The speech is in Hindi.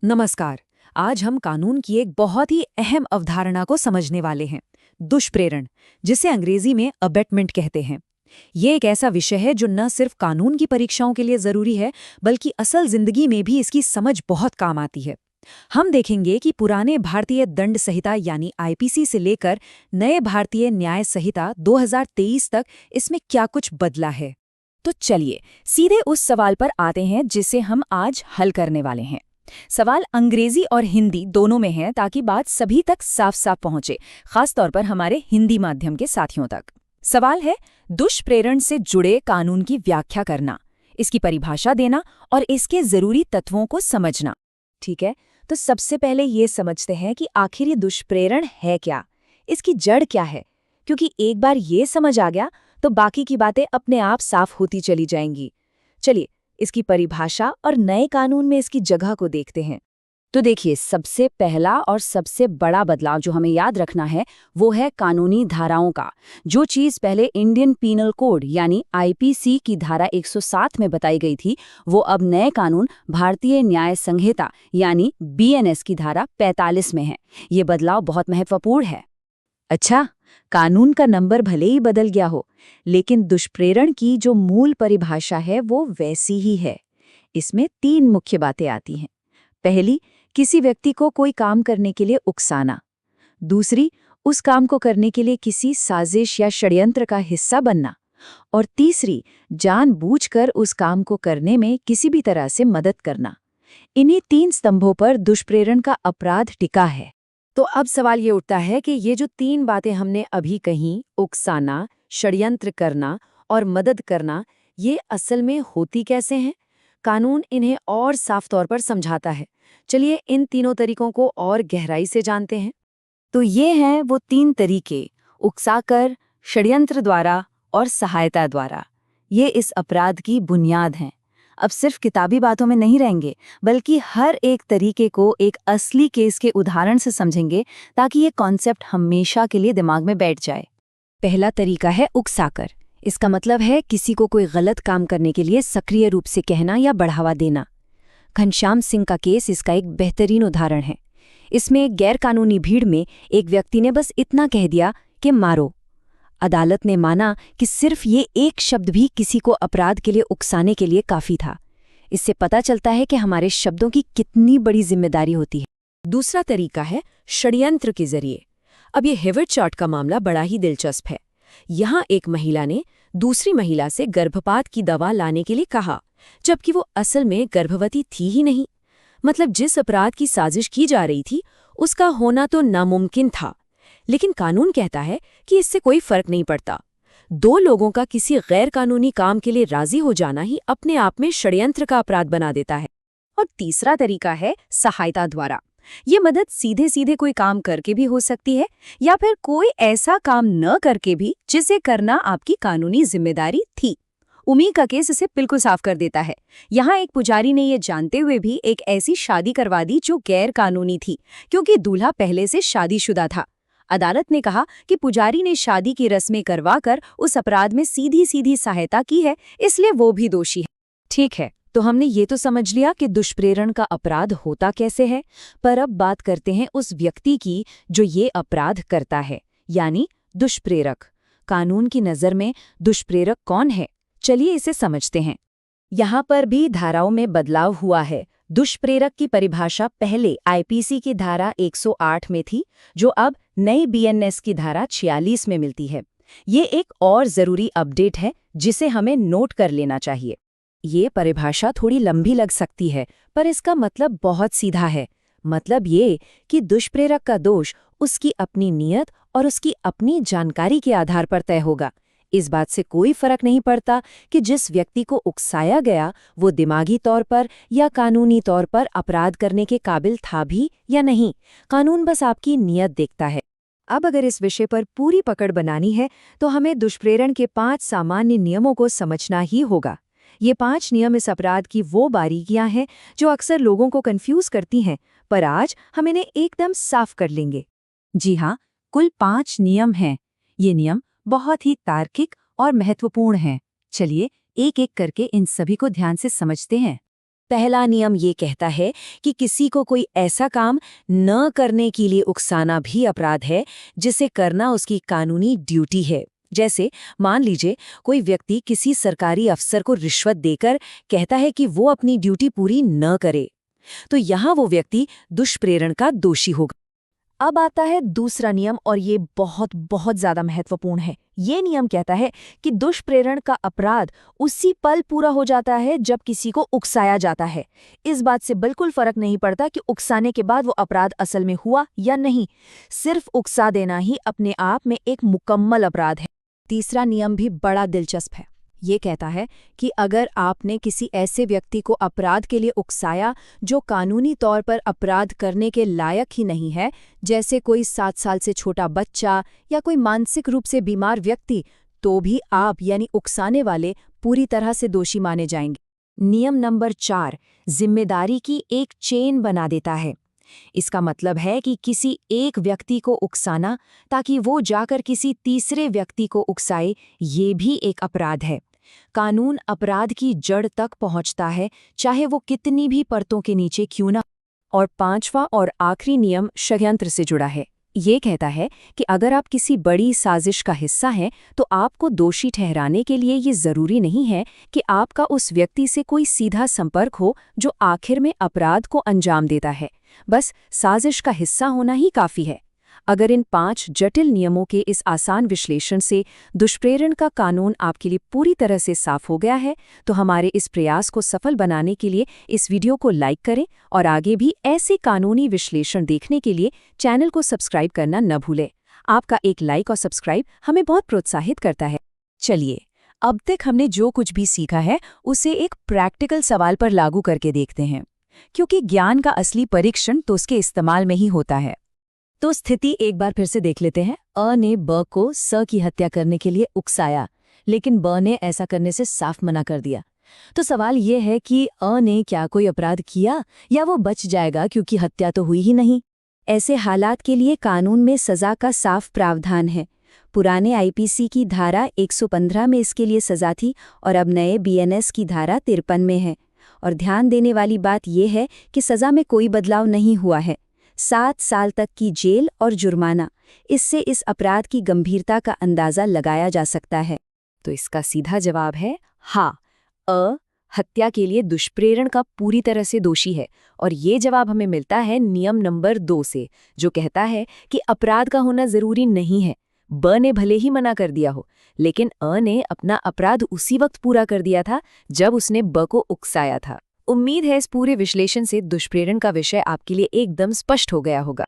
नमस्कार। आज हम कानून की एक बहुत ही अहम अवधारणा को समझने वाले हैं, दुष्प्रेरण, जिसे अंग्रेजी में अबेटमेंट कहते हैं। ये एक ऐसा विषय है जो न सिर्फ कानून की परीक्षाओं के लिए जरूरी है, बल्कि असल जिंदगी में भी इसकी समझ बहुत काम आती है। हम देखेंगे कि पुराने भारतीय दंड संहिता यानी आईपीसी से लेकर नए भारतीय न्याय संहिता 2023 तक इसमें क्या कुछ बदला है। तो चलिए सीधे उस सवाल पर आते हैं जिसे हम आज हल करने वाले हैं। सवाल अंग्रेजी और हिंदी दोनों में है ताकि बात सभी तक साफ साफ पहुंचे, खास तौर पर हमारे हिंदी माध्यम के साथियों तक। सवाल है दुष्प्रेरण से जुड़े कानून की व्याख्या करना, इसकी परिभाषा देना और इसके जरूरी तत्वों को समझना। ठीक है, तो सबसे पहले ये समझते हैं कि आखिर ये दुष्प्रेरण है क्या, इसकी जड़ क्या है। क्योंकि एक बार ये समझ आ गया तो बाकी की बातें अपने आप साफ होती चली जाएंगी। चलिए इसकी परिभाषा और नए कानून में इसकी जगह को देखते हैं। तो देखिए, सबसे पहला और सबसे बड़ा बदलाव जो हमें याद रखना है वो है कानूनी धाराओं का। जो चीज़ पहले इंडियन पीनल कोड यानी आईपीसी की धारा 107 में बताई गई थी, वो अब नए कानून भारतीय न्याय संहिता यानी बीएनएस की धारा 45 में है। ये बदलाव बहुत महत्वपूर्ण है। अच्छा, कानून का नंबर भले ही बदल गया हो, लेकिन दुष्प्रेरण की जो मूल परिभाषा है वो वैसी ही है। इसमें 3 मुख्य बातें आती हैं। पहली, किसी व्यक्ति को कोई काम करने के लिए उकसाना। दूसरी, उस काम को करने के लिए किसी साजिश या षड्यंत्र का हिस्सा बनना। और तीसरी, जानबूझकर उस काम को करने में किसी भी तरह से मदद करना। इन्हीं 3 स्तंभों पर दुष्प्रेरण का अपराध टिका है। तो अब सवाल ये उठता है कि ये जो 3 बातें हमने अभी कहीं, उकसाना, षड्यंत्र करना और मदद करना, ये असल में होती कैसे हैं? कानून इन्हें और साफ तौर पर समझाता है। चलिए इन तीनों तरीकों को और गहराई से जानते हैं। तो ये हैं वो 3 तरीके, उकसाकर, षड्यंत्र द्वारा और सहायता द्वारा। ये इस अपराध की बुनियाद हैं। अब सिर्फ किताबी बातों में नहीं रहेंगे, बल्कि हर एक तरीके को एक असली केस के उदाहरण से समझेंगे ताकि ये कॉन्सेप्ट हमेशा के लिए दिमाग में बैठ जाए। पहला तरीका है उकसाकर। इसका मतलब है किसी को कोई गलत काम करने के लिए सक्रिय रूप से कहना या बढ़ावा देना। घनश्याम सिंह का केस इसका एक बेहतरीन उदाहरण है। इसमें एक गैरकानूनी भीड़ में एक व्यक्ति ने बस इतना कह दिया कि मारो। अदालत ने माना कि सिर्फ ये एक शब्द भी किसी को अपराध के लिए उकसाने के लिए काफी था। इससे पता चलता है कि हमारे शब्दों की कितनी बड़ी जिम्मेदारी होती है। दूसरा तरीका है षड्यंत्र के जरिए। अब ये हेवर्ड चार्ट का मामला बड़ा ही दिलचस्प है। यहाँ एक महिला ने दूसरी महिला से गर्भपात की दवा लाने के लिए कहा, जबकि वो असल में गर्भवती थी ही नहीं। मतलब जिस अपराध की साजिश की जा रही थी उसका होना तो नामुमकिन था। लेकिन कानून कहता है कि इससे कोई फर्क नहीं पड़ता। 2 लोगों का किसी गैर कानूनी काम के लिए राजी हो जाना ही अपने आप में षड्यंत्र का अपराध बना देता है। और तीसरा तरीका है सहायता द्वारा। ये मदद सीधे सीधे कोई काम करके भी हो सकती है, या फिर कोई ऐसा काम न करके भी जिसे करना आपकी कानूनी जिम्मेदारी थी। उमी का केस इसे बिल्कुल साफ कर देता है। यहाँ एक पुजारी ने ये जानते हुए भी एक ऐसी शादी करवा दी जो गैर कानूनी थी, क्योंकि दूल्हा पहले से शादीशुदा था। अदालत ने कहा कि पुजारी ने शादी की रस्में करवाकर उस अपराध में सीधी सीधी सहायता की है, इसलिए वो भी दोषी है। ठीक है, तो हमने ये तो समझ लिया कि दुष्प्रेरण का अपराध होता कैसे है, पर अब बात करते हैं उस व्यक्ति की जो ये अपराध करता है, यानी दुष्प्रेरक। कानून की नज़र में दुष्प्रेरक कौन है? चलिए इसे समझते हैं। यहाँ पर भी धाराओं में बदलाव हुआ है। दुष्प्रेरक की परिभाषा पहले आईपीसी की धारा 108 में थी, जो अब नई बीएनएस की धारा 46 में मिलती है। ये एक और जरूरी अपडेट है जिसे हमें नोट कर लेना चाहिए। ये परिभाषा थोड़ी लंबी लग सकती है, पर इसका मतलब बहुत सीधा है। मतलब ये कि दुष्प्रेरक का दोष उसकी अपनी नीयत और उसकी अपनी जानकारी के आधार पर तय होगा। इस बात से कोई फर्क नहीं पड़ता कि जिस व्यक्ति को उकसाया गया वो दिमागी तौर पर या कानूनी तौर पर अपराध करने के काबिल था भी या नहीं। कानून बस आपकी नीयत देखता है। अब अगर इस विषय पर पूरी पकड़ बनानी है तो हमें दुष्प्रेरण के 5 सामान्य नियमों को समझना ही होगा। ये 5 नियम इस अपराध की वो बारीकियां हैं जो अक्सर लोगों को कंफ्यूज करती हैं, पर आज हम इन्हें एकदम साफ कर लेंगे। जी हाँ, कुल 5 नियम हैं। ये नियम बहुत ही तार्किक और महत्वपूर्ण हैं। चलिए एक एक करके इन सभी को ध्यान से समझते हैं। पहला नियम ये कहता है कि किसी को कोई ऐसा काम न करने के लिए उकसाना भी अपराध है जिसे करना उसकी कानूनी ड्यूटी है। जैसे मान लीजिए कोई व्यक्ति किसी सरकारी अफसर को रिश्वत देकर कहता है कि वो अपनी ड्यूटी पूरी न करे, तो यहाँ वो व्यक्ति दुष्प्रेरण का दोषी होगा। अब आता है दूसरा नियम, और ये बहुत बहुत ज्यादा महत्वपूर्ण है। ये नियम कहता है कि दुष्प्रेरण का अपराध उसी पल पूरा हो जाता है जब किसी को उकसाया जाता है। इस बात से बिल्कुल फर्क नहीं पड़ता कि उकसाने के बाद वो अपराध असल में हुआ या नहीं, सिर्फ उकसा देना ही अपने आप में एक मुकम्मल अपराध है। तीसरा नियम भी बड़ा दिलचस्प है। ये कहता है कि अगर आपने किसी ऐसे व्यक्ति को अपराध के लिए उकसाया जो कानूनी तौर पर अपराध करने के लायक ही नहीं है, जैसे कोई 7 साल से छोटा बच्चा या कोई मानसिक रूप से बीमार व्यक्ति, तो भी आप यानी उकसाने वाले पूरी तरह से दोषी माने जाएंगे। नियम नंबर 4 जिम्मेदारी की एक चेन बना देता है। इसका मतलब है कि किसी एक व्यक्ति को उकसाना ताकि वो जाकर किसी तीसरे व्यक्ति को उकसाए, ये भी एक अपराध है। कानून अपराध की जड़ तक पहुंचता है, चाहे वो कितनी भी परतों के नीचे क्यों ना। और पांचवा और आखिरी नियम षड्यंत्र से जुड़ा है। ये कहता है कि अगर आप किसी बड़ी साजिश का हिस्सा हैं, तो आपको दोषी ठहराने के लिए ये जरूरी नहीं है कि आपका उस व्यक्ति से कोई सीधा संपर्क हो जो आखिर में अपराध को अंजाम देता है। बस साजिश का हिस्सा होना ही काफी है। अगर इन 5 जटिल नियमों के इस आसान विश्लेषण से दुष्प्रेरण का कानून आपके लिए पूरी तरह से साफ हो गया है, तो हमारे इस प्रयास को सफल बनाने के लिए इस वीडियो को लाइक करें और आगे भी ऐसे कानूनी विश्लेषण देखने के लिए चैनल को सब्सक्राइब करना न भूलें। आपका एक लाइक और सब्सक्राइब हमें बहुत प्रोत्साहित करता है। चलिए, अब तक हमने जो कुछ भी सीखा है उसे एक प्रैक्टिकल सवाल पर लागू करके देखते हैं, क्योंकि ज्ञान का असली परीक्षण तो उसके इस्तेमाल में ही होता है। तो स्थिति एक बार फिर से देख लेते हैं। अ ने ब को स की हत्या करने के लिए उकसाया, लेकिन ब ने ऐसा करने से साफ मना कर दिया। तो सवाल ये है कि अ ने क्या कोई अपराध किया या वो बच जाएगा क्योंकि हत्या तो हुई ही नहीं। ऐसे हालात के लिए कानून में सजा का साफ प्रावधान है। पुराने आईपीसी की धारा 115 में इसके लिए सजा थी और अब नए बीएनएस की धारा 53 में है। और ध्यान देने वाली बात यह है कि सजा में कोई बदलाव नहीं हुआ है। 7 साल तक की जेल और जुर्माना, इससे इस अपराध की गंभीरता का अंदाजा लगाया जा सकता है। तो इसका सीधा जवाब है हाँ, अ हत्या के लिए दुष्प्रेरण का पूरी तरह से दोषी है। और ये जवाब हमें मिलता है नियम नंबर 2 से, जो कहता है कि अपराध का होना जरूरी नहीं है। ब ने भले ही मना कर दिया हो, लेकिन अ ने अपना अपराध उसी वक्त पूरा कर दिया था जब उसने ब को उकसाया था। उम्मीद है इस पूरे विश्लेषण से दुष्प्रेरण का विषय आपके लिए एकदम स्पष्ट हो गया होगा।